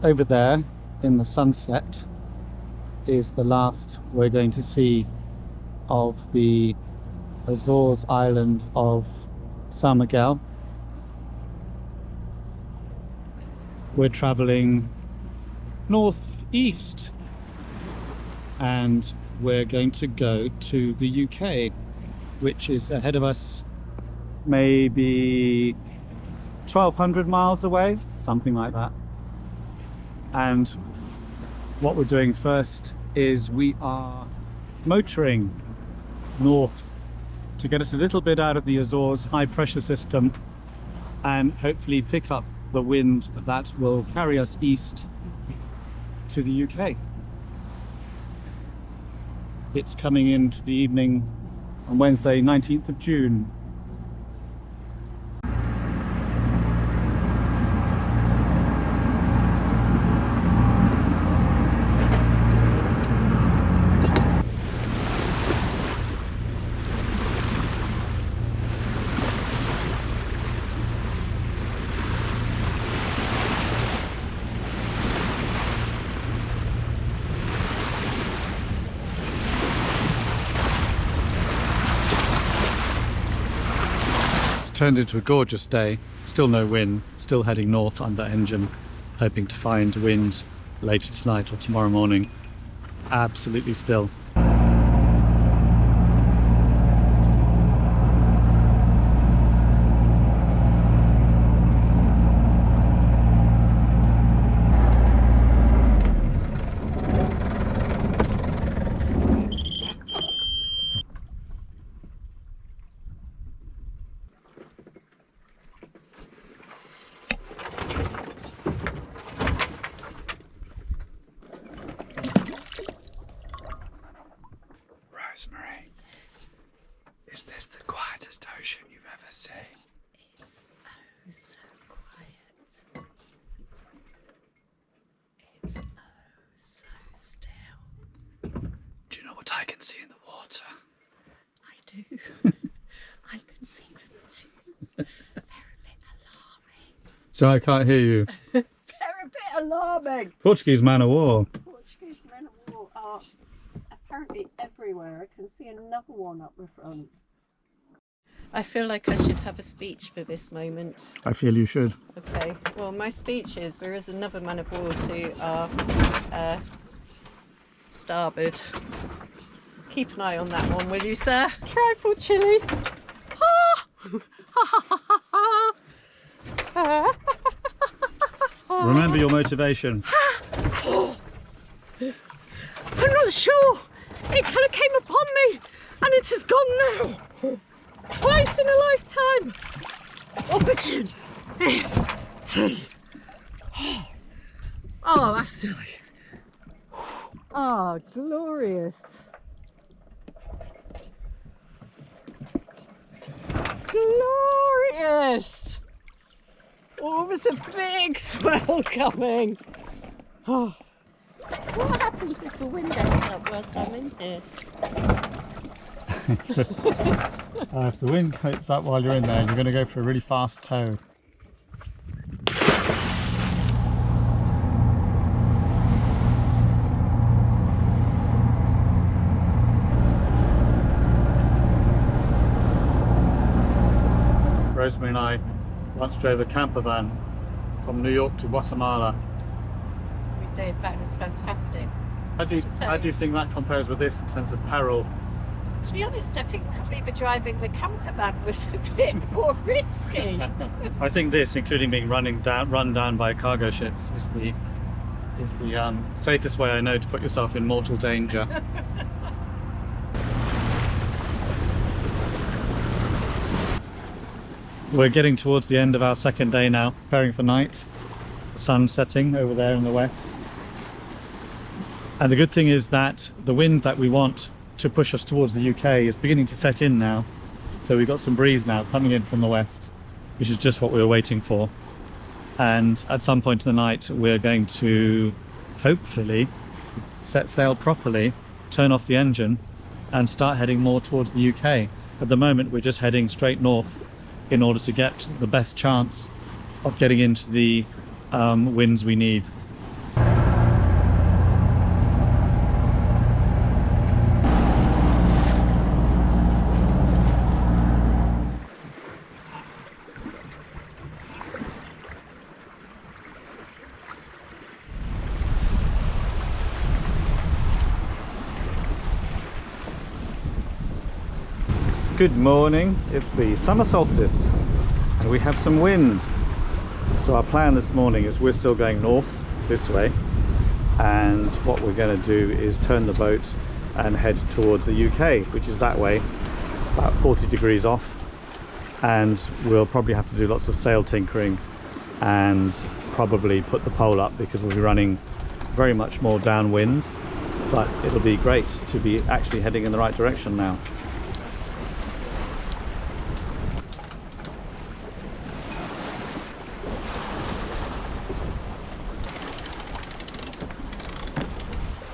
over there in the sunset is the last we're going to see of the Azores island of San Miguel. We're traveling northeast and we're going to go to the UK, which is ahead of us, maybe 1,200 miles away, something like that. And what we're doing first is we are motoring north to get us a little bit out of the Azores high pressure system and hopefully pick up the wind that will carry us east to the UK. It's coming into the evening on Wednesday, 19th of June. Turned into a gorgeous day, still no wind, still heading north under engine, hoping to find wind later tonight or tomorrow morning. Absolutely still. Is this the quietest ocean you've ever seen? It's oh so quiet. It's oh so still. Do you know what I can see in the water? I do. I can see them too. They're a bit alarming. So I can't hear you. They're a bit alarming. Portuguese man of war. Portuguese men of war are apparently everywhere. I can see another one up the front. I feel like I should have a speech for this moment. I feel you should. Okay, well my speech is there is another man of war to our starboard. Keep an eye on that one, will you, sir? Trifle chilly. Remember your motivation. I'm not sure. It kind of came upon me and it is gone now. Twice in a lifetime. Opportunity. Oh, that's nice. Oh, glorious. Glorious. Oh, there's a big swell coming. Oh. What happens if the wind ends up whilst I'm in here? If the wind coats up while you're in there, you're going to go for a really fast tow. Rosemary and I once drove a camper van from New York to Guatemala. We did, that was fantastic. How do you think that compares with this in terms of peril? To be honest, I think maybe driving the camper van was a bit more risky. I think this, including being run down by cargo ships, is the safest way I know to put yourself in mortal danger. We're getting towards the end of our second day now, preparing for night. Sun setting over there in the west. And the good thing is that the wind that we want to push us towards the UK is beginning to set in now. So we've got some breeze now coming in from the west, which is just what we were waiting for. And at some point in the night, we're going to hopefully set sail properly, turn off the engine and start heading more towards the UK. At the moment, we're just heading straight north in order to get the best chance of getting into the winds we need. Good morning, it's the summer solstice and we have some wind. So our plan this morning is we're still going north this way, and what we're going to do is turn the boat and head towards the UK, which is that way, about 40 degrees off, and we'll probably have to do lots of sail tinkering and probably put the pole up because we'll be running very much more downwind, but it'll be great to be actually heading in the right direction now.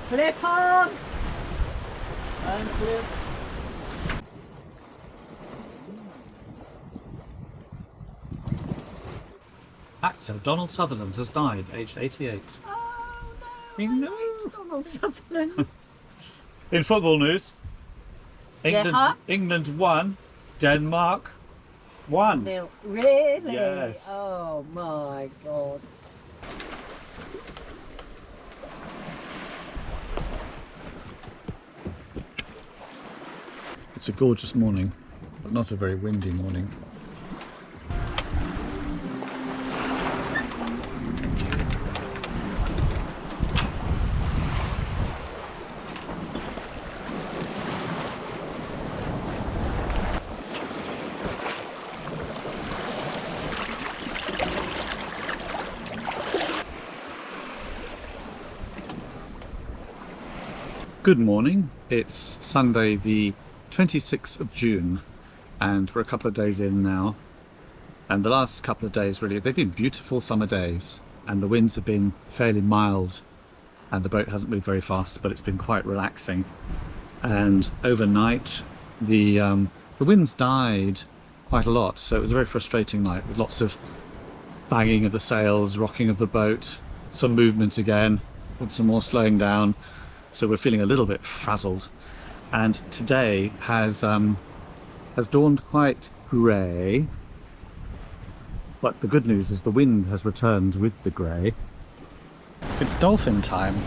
Clip on! And clip. Actor Donald Sutherland has died, aged 88. Oh We no, know. it's Donald Sutherland. In football news, England, Yeah. England won, Denmark won. No, really? Yes. Oh my god. It's a gorgeous morning, but not a very windy morning. Good morning, it's Sunday the 26th of June and we're a couple of days in now, and the last couple of days really they've been beautiful summer days and the winds have been fairly mild and the boat hasn't moved very fast, but it's been quite relaxing. And overnight the winds died quite a lot, so it was a very frustrating night with lots of banging of the sails, rocking of the boat, some movement again and some more slowing down. So we're feeling a little bit frazzled, and today has dawned quite grey, but the good news is the wind has returned with the grey. It's dolphin time.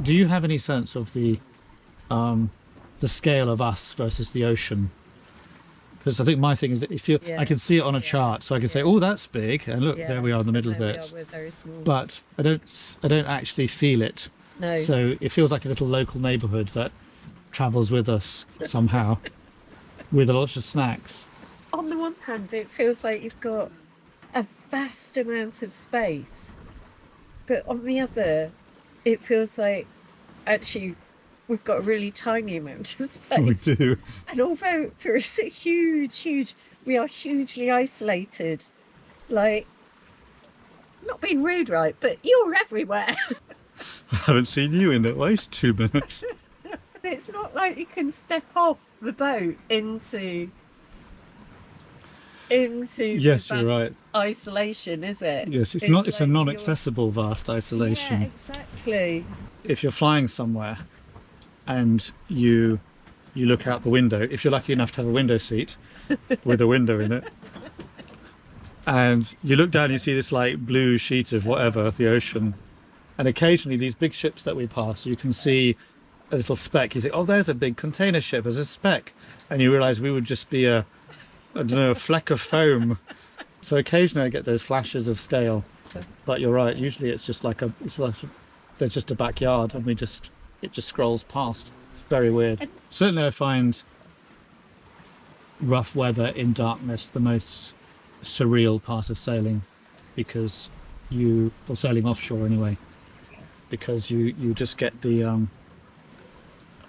Do you have any sense of the scale of us versus the ocean? Because I think my thing is that if you, I can see it on a chart, so I can say, oh, that's big, and look, there we are in the middle of it. We're very small. But I don't actually feel it. No. So it feels like a little local neighbourhood that travels with us somehow, with a lot of snacks. On the one hand, it feels like you've got a vast amount of space, but on the other, it feels like actually we've got a really tiny amount of space. We do. And although there is a huge, we are hugely isolated. Like, not being rude, right? But you're everywhere. I haven't seen you in at least 2 minutes. It's not like you can step off the boat into Yes, you're right. Isolation, is it? Yes, it's like a non-accessible vast isolation. Yeah, exactly. If you're flying somewhere and you look out the window, if you're lucky enough to have a window seat with a window in it, and you look down, you see this like blue sheet of whatever, the ocean, and occasionally these big ships that we pass, you can see a little speck. You think, oh, there's a big container ship, there's a speck, and you realize we would just be a fleck of foam. So occasionally I get those flashes of scale, but you're right, usually it's just like there's just a backyard and it just scrolls past. It's very weird. Certainly I find rough weather in darkness the most surreal part of sailing, because or sailing offshore anyway, because you just get the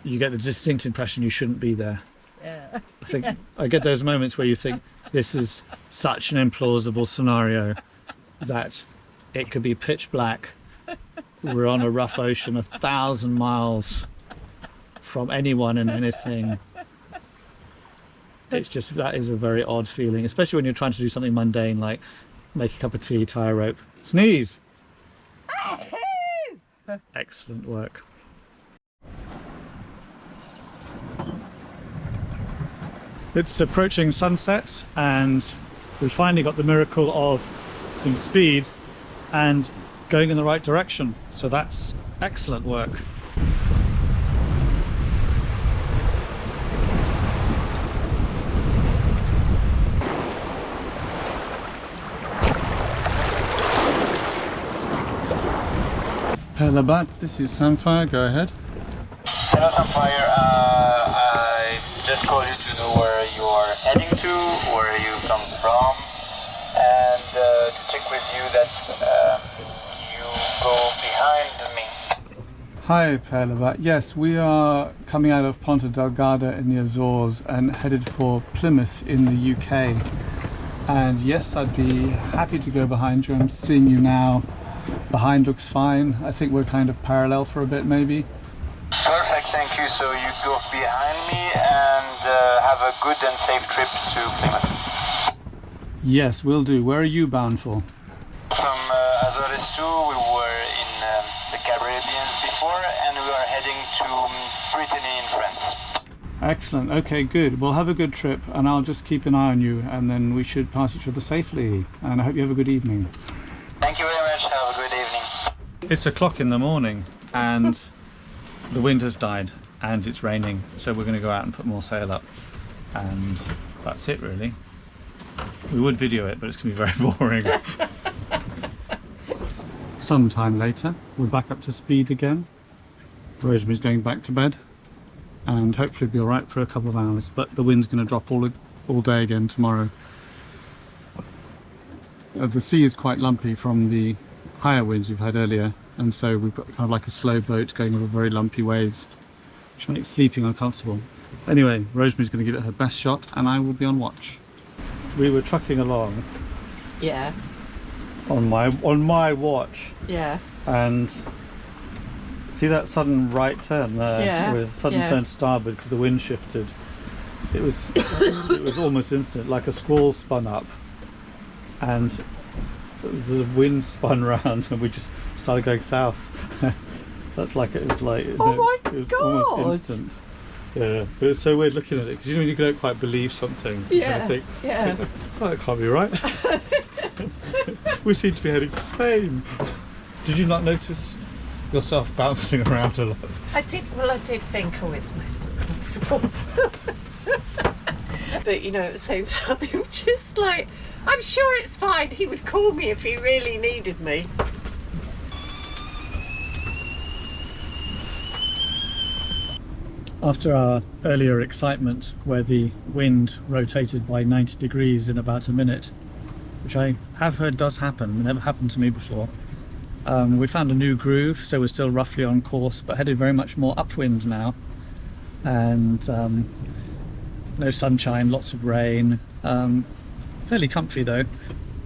distinct impression you shouldn't be there. Yeah. I think I get those moments where you think this is such an implausible scenario that it could be pitch black. We're on a rough ocean 1,000 miles from anyone and anything. It's just, that is a very odd feeling, especially when you're trying to do something mundane like make a cup of tea, tie a rope, sneeze. Excellent work. It's approaching sunset and we finally got the miracle of some speed and going in the right direction, so that's excellent work. Hello, bud. This is Samfire. Go ahead. Hello, Samfire. I just called you to know where you are heading to, where you come from, and to check with you that you go behind me. Hi, Perlabat. Yes, we are coming out of Ponta Delgada in the Azores and headed for Plymouth in the UK. And yes, I'd be happy to go behind you. I'm seeing you now. Behind looks fine. I think we're kind of parallel for a bit, maybe. Perfect, thank you. So you go behind me and have a good and safe trip to Plymouth. Yes, will do. Where are you bound for? From Azores too, we were in the Caribbean before, and we are heading to Brittany in France. Excellent. Okay, good. Well, have a good trip, and I'll just keep an eye on you, and then we should pass each other safely. And I hope you have a good evening. Thank you very much. Have a good evening. It's 1:00 in the morning, and the wind has died, and it's raining, so we're going to go out and put more sail up, and that's it really. We would video it, but it's going to be very boring. Sometime later, we're back up to speed again. Rosemary's going back to bed, and hopefully be alright for a couple of hours, but the wind's going to drop all day again tomorrow. The sea is quite lumpy from the higher winds we've had earlier, and so we've got kind of like a slow boat going over very lumpy waves, which makes sleeping uncomfortable. Anyway, Rosemary's going to give it her best shot, and I will be on watch. We were trucking along. Yeah. On my watch. Yeah. And see that sudden right turn there? Yeah. With sudden turn starboard because the wind shifted. It was almost instant, like a squall spun up, and the wind spun round, and we just started going south. That's like it was like. Oh my it was God. almost instant. Yeah, but it's so weird looking at it because you know when you don't quite believe something. Yeah. You think, Yeah. oh, that can't be right. We seem to be heading for Spain. Did you not notice yourself bouncing around a lot? I did think, oh, it's most uncomfortable. But you know, at the same time, just like, I'm sure it's fine. He would call me if he really needed me. After our earlier excitement, where the wind rotated by 90 degrees in about a minute, which I have heard does happen, it never happened to me before, we found a new groove, so we're still roughly on course, but headed very much more upwind now. And no sunshine, lots of rain, fairly comfy though.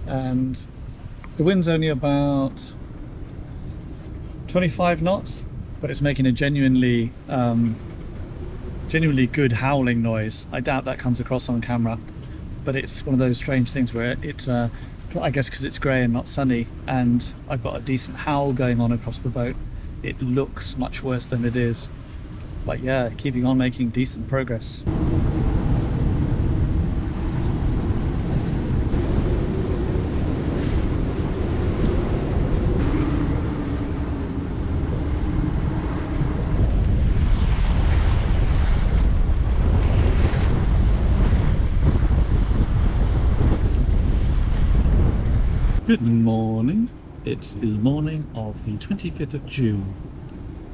And the wind's only about 25 knots, but it's making a genuinely good howling noise. I doubt that comes across on camera, but it's one of those strange things where it's I guess because it's grey and not sunny, and I've got a decent howl going on across the boat, it looks much worse than it is. But yeah, keeping on making decent progress. Good morning. It's the morning of the 25th of June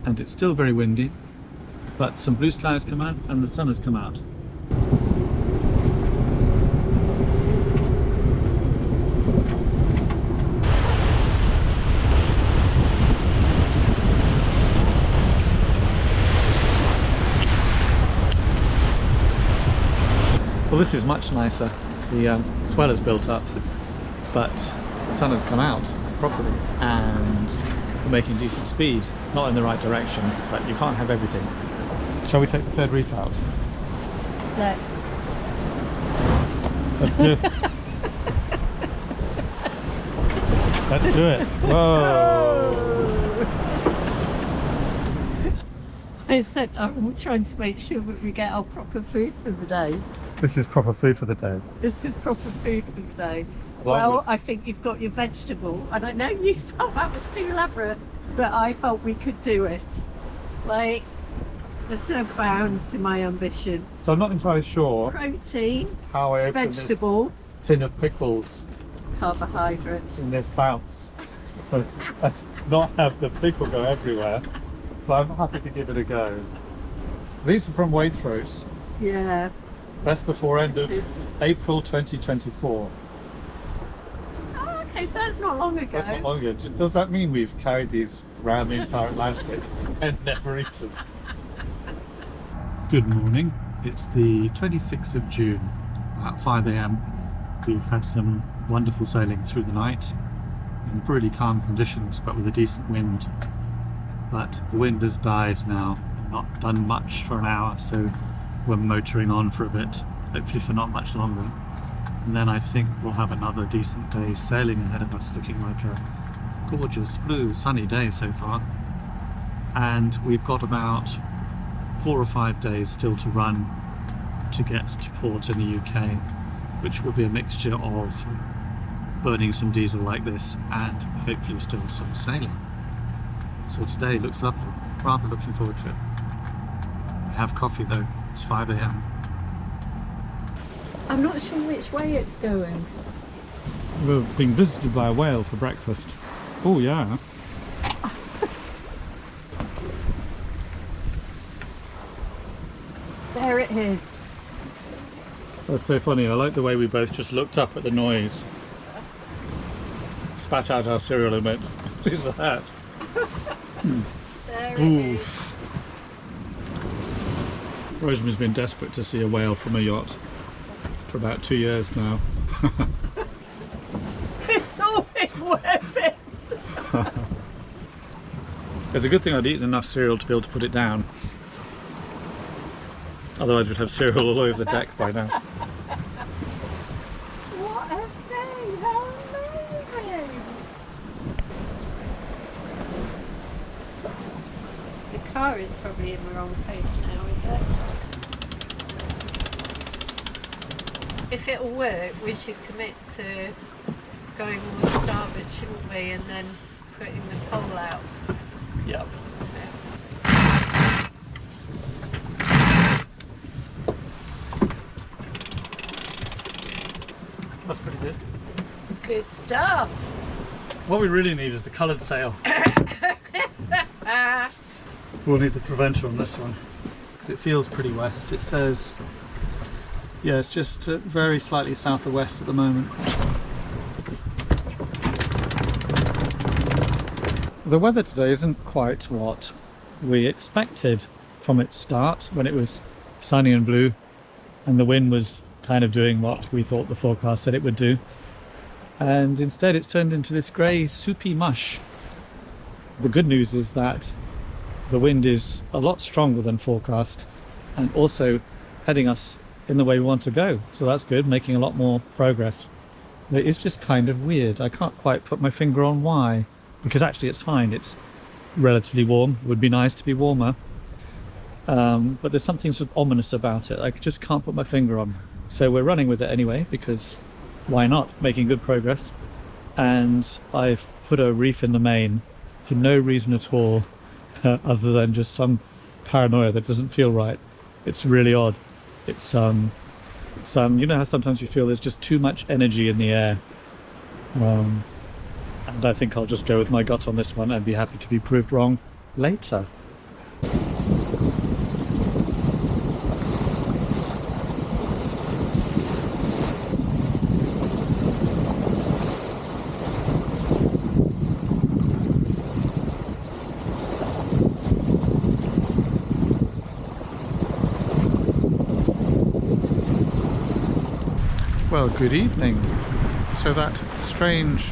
and it's still very windy. but some blue skies come out and the sun has come out. Well, this is much nicer. The swell has built up, but the sun has come out properly and we're making decent speed. Not in the right direction, but you can't have everything. Shall we take the third reef out? Let's do it. Let's do it. Whoa! I said I'm trying to make sure that we get our proper food for the day. This is proper food for the day. This is proper food for the day. Well, Well, I think you've got your vegetable, and I know you felt that was too elaborate, but I felt we could do it. Like, there's no bounds to my ambition. So I'm not entirely sure Protein, how I open vegetable, this tin of pickles carbohydrate. in this bounce. But I not have the pickle go everywhere, but I'm happy to give it a go. These are from Waitrose. Yeah. Best before end of This is- April 2024. Oh, okay, so that's not long ago. That's not long ago. Does that mean we've carried these around the entire Atlantic and never eaten? Good morning. It's the 26th of June at 5 AM. We've had some wonderful sailing through the night in really calm conditions, but with a decent wind. But the wind has died now, not done much for an hour, so we're motoring on for a bit, hopefully for not much longer. And then I think we'll have another decent day sailing ahead of us, looking like a gorgeous blue sunny day so far. And we've got about 4 or 5 days still to run to get to port in the UK, which will be a mixture of burning some diesel like this and hopefully still some sailing. So today looks lovely, rather looking forward to it. I have coffee though, it's 5 AM. I'm not sure which way it's going. We're being visited by a whale for breakfast. Oh yeah. There it is. That's so funny, I like the way we both just looked up at the noise. Spat out our cereal and went, what is that? There it is. Rosemary's been desperate to see a whale from a yacht for about 2 years now. It's all been worth it. It's a good thing I'd eaten enough cereal to be able to put it down. Otherwise we'd have cereal all over the deck by now. What a thing! How amazing! The car is probably in the wrong place now, is it? If it'll work, we should commit to going more starboard, shouldn't we? And then putting the pole out. Yep. That's pretty good. Good stuff! What we really need is the coloured sail. We'll need the preventer on this one because it feels pretty west. It says, yeah, it's just very slightly south of west at the moment. The weather today isn't quite what we expected from its start, when it was sunny and blue and the wind was kind of doing what we thought the forecast said it would do. And instead it's turned into this grey soupy mush. The good news is that the wind is a lot stronger than forecast and also heading us in the way we want to go, so that's good, making a lot more progress. But it's just kind of weird. I can't quite put my finger on why, because actually it's fine, it's relatively warm. It would be nice to be warmer, but there's something sort of ominous about it. I just can't put my finger on. So we're running with it anyway, because why not? Making good progress. And I've put a reef in the main for no reason at all, other than just some paranoia that doesn't feel right. It's really odd. It's you know how sometimes you feel there's just too much energy in the air, and I think I'll just go with my gut on this one and be happy to be proved wrong later. Well, good evening. So that strange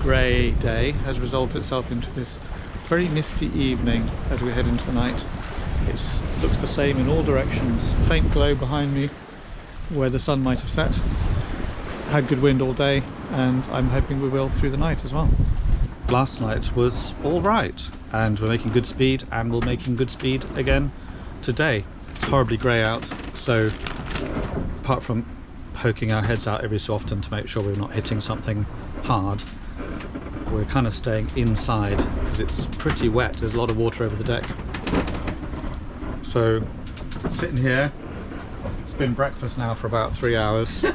grey day has resolved itself into this very misty evening as we head into the night. It looks the same in all directions. Faint glow behind me where the sun might have set. Had good wind all day, and I'm hoping we will through the night as well. Last night was all right, and we're making good speed, and we're making good speed again today. It's horribly grey out, so apart from poking our heads out every so often to make sure we're not hitting something hard, we're kind of staying inside because it's pretty wet. There's a lot of water over the deck. So sitting here, it's been breakfast now for about 3 hours. I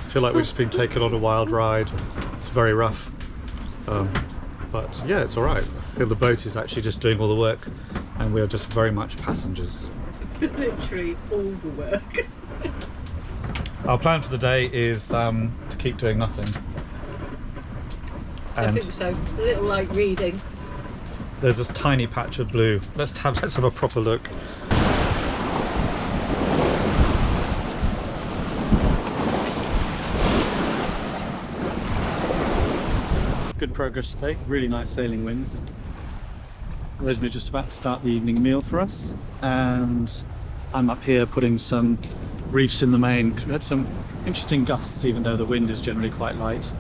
feel like we've just been taken on a wild ride. It's very rough, but yeah, it's all right. I feel the boat is actually just doing all the work, and we're just very much passengers. Literally all the work. Our plan for the day is to keep doing nothing. I And think so. A little like reading. there's this tiny patch of blue. Let's have a proper look. Good progress today, really nice sailing winds. Rosemary just about to start the evening meal for us, and I'm up here putting some reefs in the main because we had some interesting gusts even though the wind is generally quite light,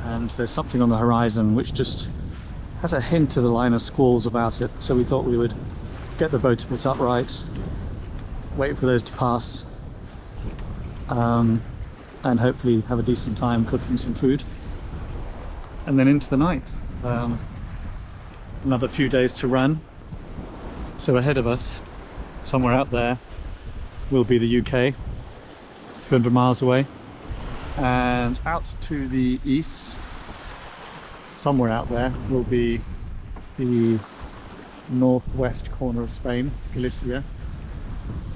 and there's something on the horizon which just has a hint of a line of squalls about it, so we thought we would get the boat a bit upright, wait for those to pass, and hopefully have a decent time cooking some food. And then into the night. Another few days to run. So ahead of us, somewhere out there, will be the UK, 200 miles away. And out to the east, somewhere out there, will be the northwest corner of Spain, Galicia.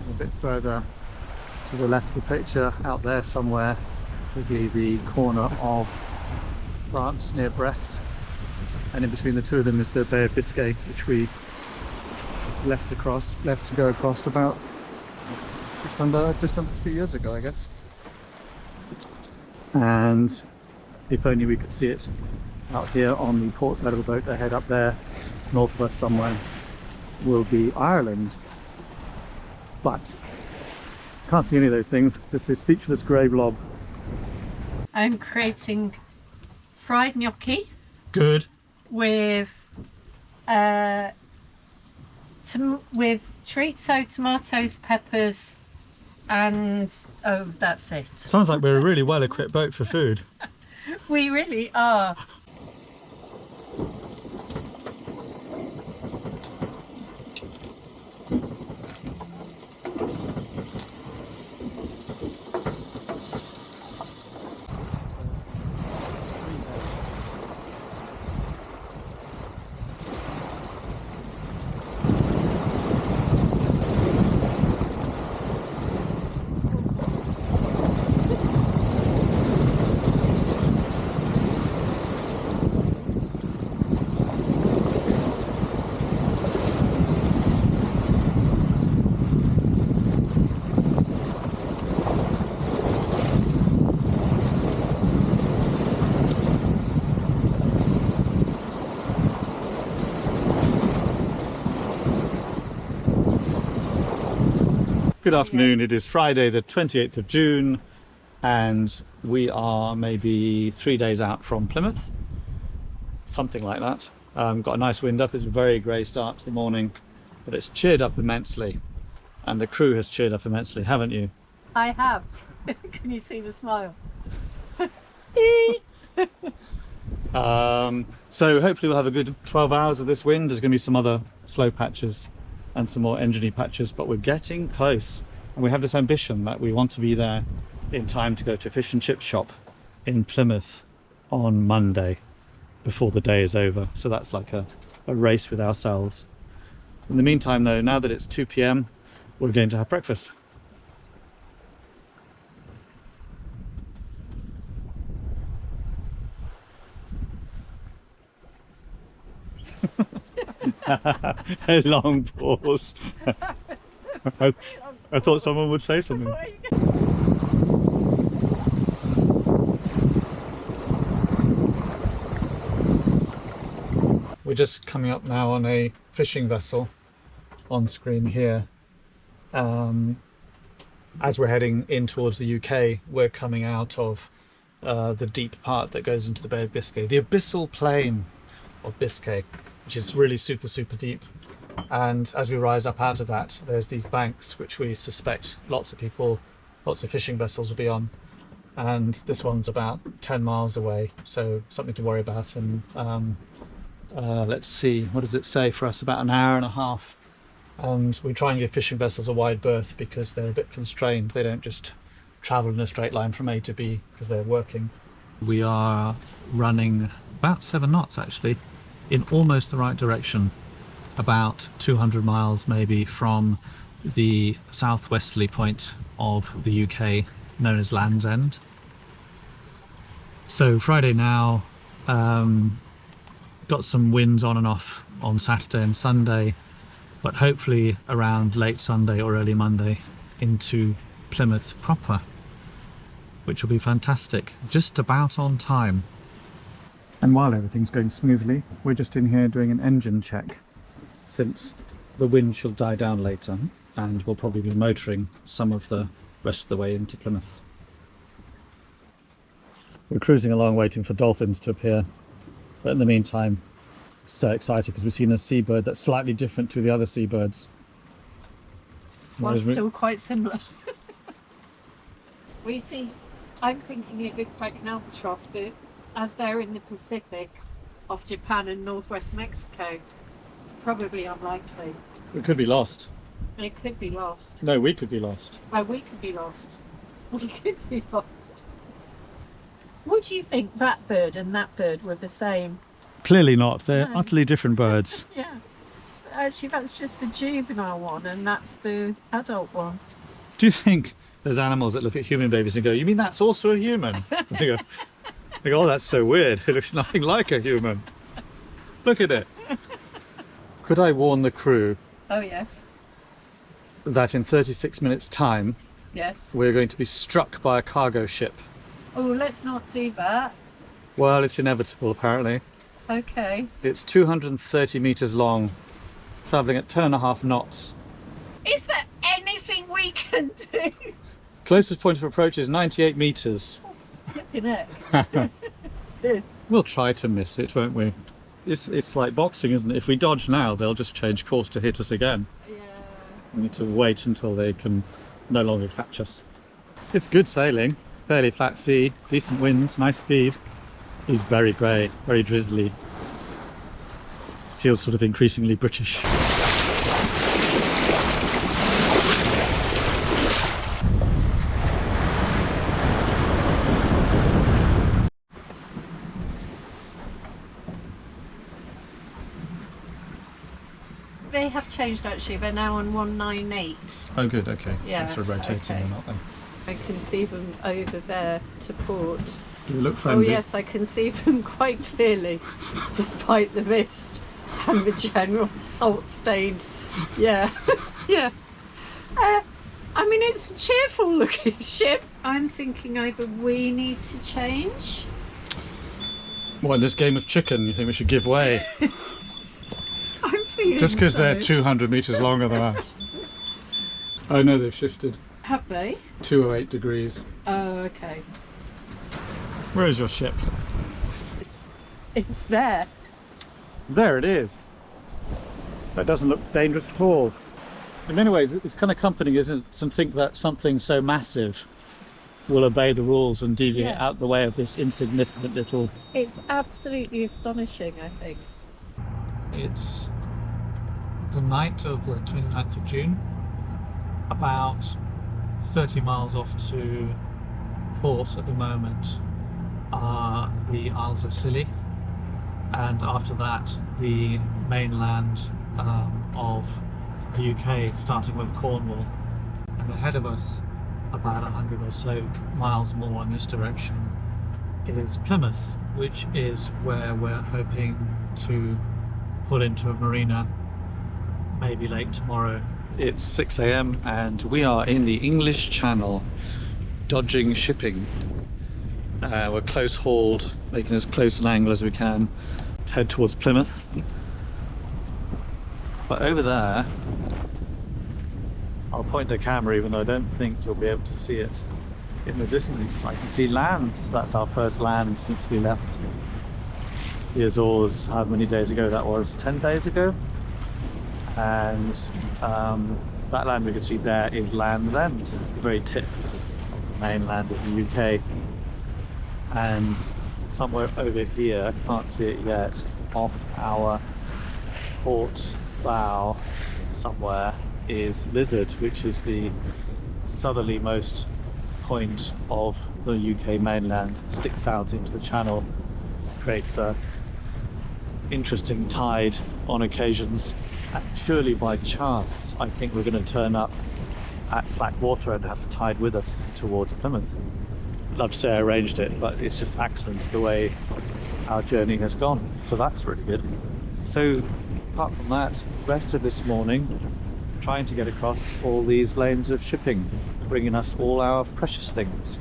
And a bit further to the left of the picture, out there somewhere, will be the corner of France near Brest, and in between the two of them is the Bay of Biscay, which we left to go across about just under 2 years ago, I guess. And if only we could see it out here on the port side of the boat ahead. Up there north of us somewhere will be Ireland, but can't see any of those things. Just this featureless grey blob. I'm creating fried gnocchi Good. with chorizo, tomatoes, peppers, and oh, that's it. Sounds like we're a really well equipped boat for food. We really are. Good afternoon, it is Friday the 28th of June and we are maybe 3 days out from Plymouth, something like that. Got a nice wind up, it's a very grey start to the morning, but it's cheered up immensely, and the crew has cheered up immensely, haven't you? I have. Can you see the smile? So hopefully we'll have a good 12 hours of this wind. There's going to be some other slow patches and some more engine-y patches, but we're getting close, and we have this ambition that we want to be there in time to go to a fish and chip shop in Plymouth on Monday before the day is over. So that's like a race with ourselves. In the meantime though, now that it's 2 p.m, we're going to have breakfast. A long pause. I thought someone would say something. We're just coming up now on a fishing vessel on screen here. As we're heading in towards the UK, we're coming out of the deep part that goes into the Bay of Biscay, the abyssal plain of Biscay, which is really super deep. And as we rise up out of that, there's these banks which we suspect lots of people, lots of fishing vessels will be on. And this one's about 10 miles away, so something to worry about. And let's see, what does it say for us? About an hour and a half. And we try and give fishing vessels a wide berth because they're a bit constrained. They don't just travel in a straight line from A to B because they're working. We are running about 7 knots actually, in almost the right direction, about 200 miles maybe from the southwesterly point of the UK known as Land's End. So Friday now, got some winds on and off on Saturday and Sunday, but hopefully around late Sunday or early Monday into Plymouth proper, which will be fantastic, just about on time. And while everything's going smoothly, we're just in here doing an engine check, since the wind shall die down later and we'll probably be motoring some of the rest of the way into Plymouth. We're cruising along waiting for dolphins to appear, but in the meantime, so excited because we've seen a seabird that's slightly different to the other seabirds. Well, still quite similar. I'm thinking it looks like an albatross, but as they're in the Pacific off Japan and northwest Mexico, it's probably unlikely. We could be lost. It could be lost. No, we could be lost. Well, we could be lost. We could be lost. What do you think that bird and that bird were the same? Clearly not. They're No. utterly different birds. Yeah. Actually, that's just the juvenile one and that's the adult one. Do you think there's animals that look at human babies and go, you mean that's also a human? They go, oh, that's so weird. It looks nothing like a human. Look at it. Could I warn the crew Oh, yes. that in 36 minutes time, Yes. we're going to be struck by a cargo ship? Oh, let's not do that. Well, it's inevitable apparently. Okay. It's 230 meters long, traveling at 10.5 knots. Is there anything we can do? Closest point of approach is 98 meters. Flipping heck. We'll try to miss it, won't we? It's like boxing, isn't it? If we dodge now, they'll just change course to hit us again. Yeah. We need to wait until they can no longer catch us. It's good sailing, fairly flat sea, decent winds, nice speed. He's very grey, very drizzly. Feels sort of increasingly British. They have changed actually, they're now on 198. Oh good, okay. Yeah, Thanks for rotating okay. them up then. I can see them over there to port. Do they look Oh friendly? yes, I can see them quite clearly, despite the mist and the general salt-stained. Yeah, yeah. I mean, it's a cheerful looking ship. I'm thinking either we need to change. What, in this game of chicken, you think we should give way? I'm feeling Just because so. they're 200 meters longer than us. Oh no, they've shifted. Have they? 208 degrees. Oh, okay. Where is your ship? It's there. There it is. That doesn't look dangerous at all. In many ways, it's kind of comforting, isn't it, to think that something so massive will obey the rules and deviate Yeah. out the way of this insignificant little... It's absolutely astonishing, I think. It's the night of the 29th of June, about 30 miles off to port at the moment are the Isles of Scilly, and after that the mainland of the UK, starting with Cornwall, and ahead of us about 100 or so miles more in this direction is Plymouth, which is where we're hoping to pull into a marina maybe late tomorrow It's 6 a.m. and we are in the English Channel, dodging shipping. We're close hauled, making as close an angle as we can to head towards Plymouth. But over there, I'll point the camera even though I don't think you'll be able to see it. In the distance I can see land. That's our first land since we left the Azores, how many days ago that was, 10 days ago. And that land we can see there is Land's End, the very tip of the mainland of the UK. And somewhere over here, I can't see it yet, off our port bow somewhere is Lizard, which is the southerlymost point of the UK mainland. Sticks out into the channel, creates a interesting tide on occasions, and purely by chance I think we're going to turn up at slack water and have the tide with us towards Plymouth. I'd love to say I arranged it, but it's just accident the way our journey has gone, so that's really good. So apart from that, the rest of this morning trying to get across all these lanes of shipping, bringing us all our precious things.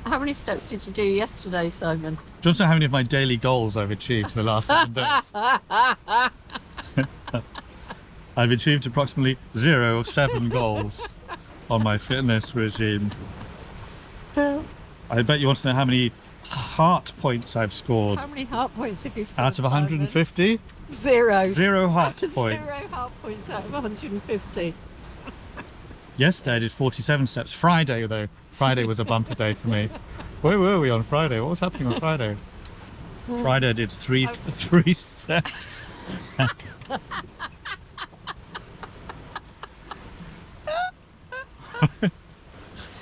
How many steps did you do yesterday, Simon? Do you want to know how many of my daily goals I've achieved in the last 7 days? I've achieved approximately 0 of 7 goals on my fitness regime. I bet you want to know how many heart points I've scored. How many heart points have you scored, Out of 150? Simon? 0 heart points. 0 heart points out of 150. Yesterday I did 47 steps. Friday though, Friday was a bumper day for me. Where were we on Friday? What was happening on Friday? Friday I did three steps.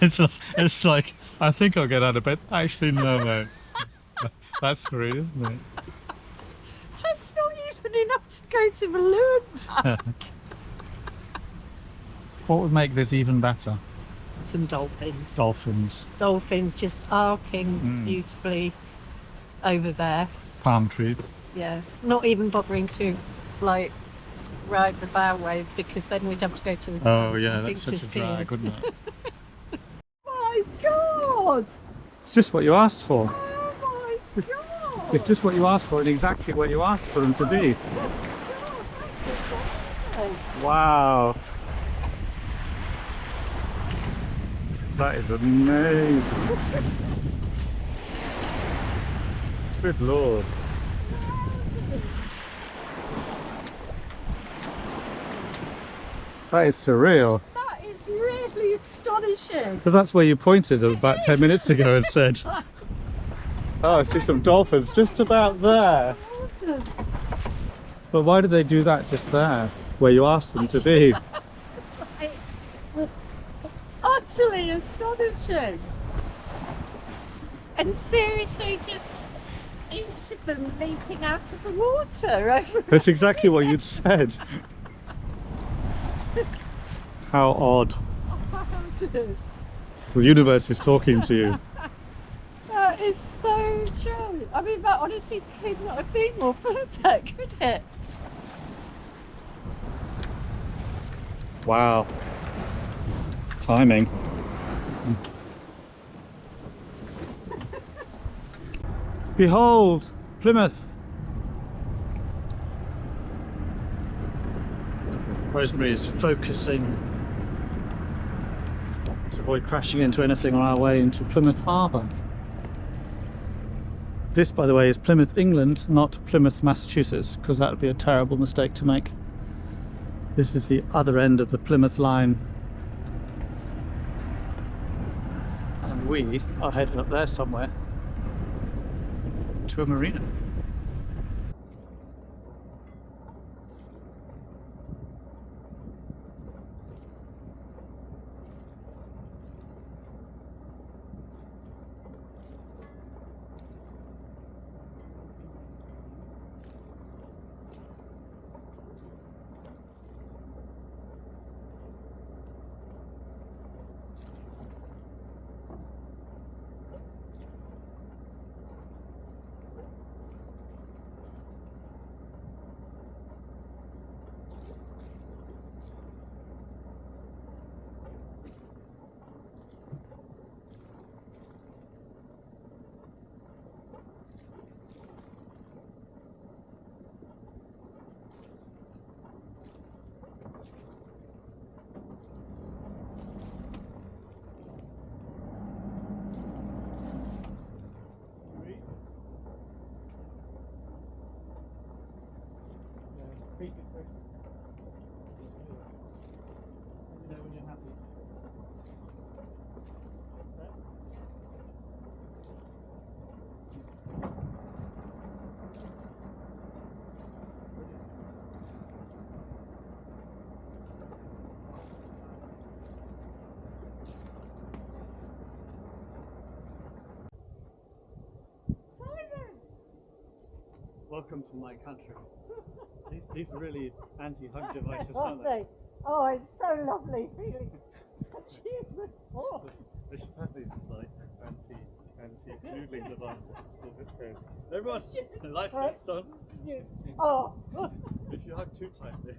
It's like, I think I'll get out of bed. Actually, no, man. That's 3, isn't it? That's not even enough to go to Balloon Park. What would make this even better? Some dolphins. Dolphins. Dolphins just arcing beautifully over there. Palm trees. Yeah. Not even bothering to, like, ride the bow wave because then we'd have to go to the Oh yeah, I that's think such a just here. drag, wouldn't it? My God! It's just what you asked for. Oh my God! It's just what you asked for and exactly what you asked for them to be. Wow. That is amazing. Good Lord. That is surreal. That is really astonishing. Because that's where you pointed about 10 minutes ago and said, oh, I see some dolphins just about there. But why did they do that just there, where you asked them to be? Utterly astonishing. And seriously, just each of them leaping out of the water over. That's exactly what you'd said. How odd. Wowzers. The universe is talking to you. That is so true. I mean, that honestly could not have been more perfect, could it? Wow. Timing. Behold, Plymouth. Rosemary is focusing to avoid crashing into anything on our way into Plymouth Harbour. This, by the way, is Plymouth, England, not Plymouth, Massachusetts, because that would be a terrible mistake to make. This is the other end of the Plymouth line. And we are heading up there somewhere to a marina. Speak it through. Let me know when you're happy. Set. Welcome to my country. These are really anti-hug devices, aren't they? Oh, it's so lovely feeling such human form. They should have these as like anti-noodling devices. Everyone, life is son. Oh, If you hug too tightly,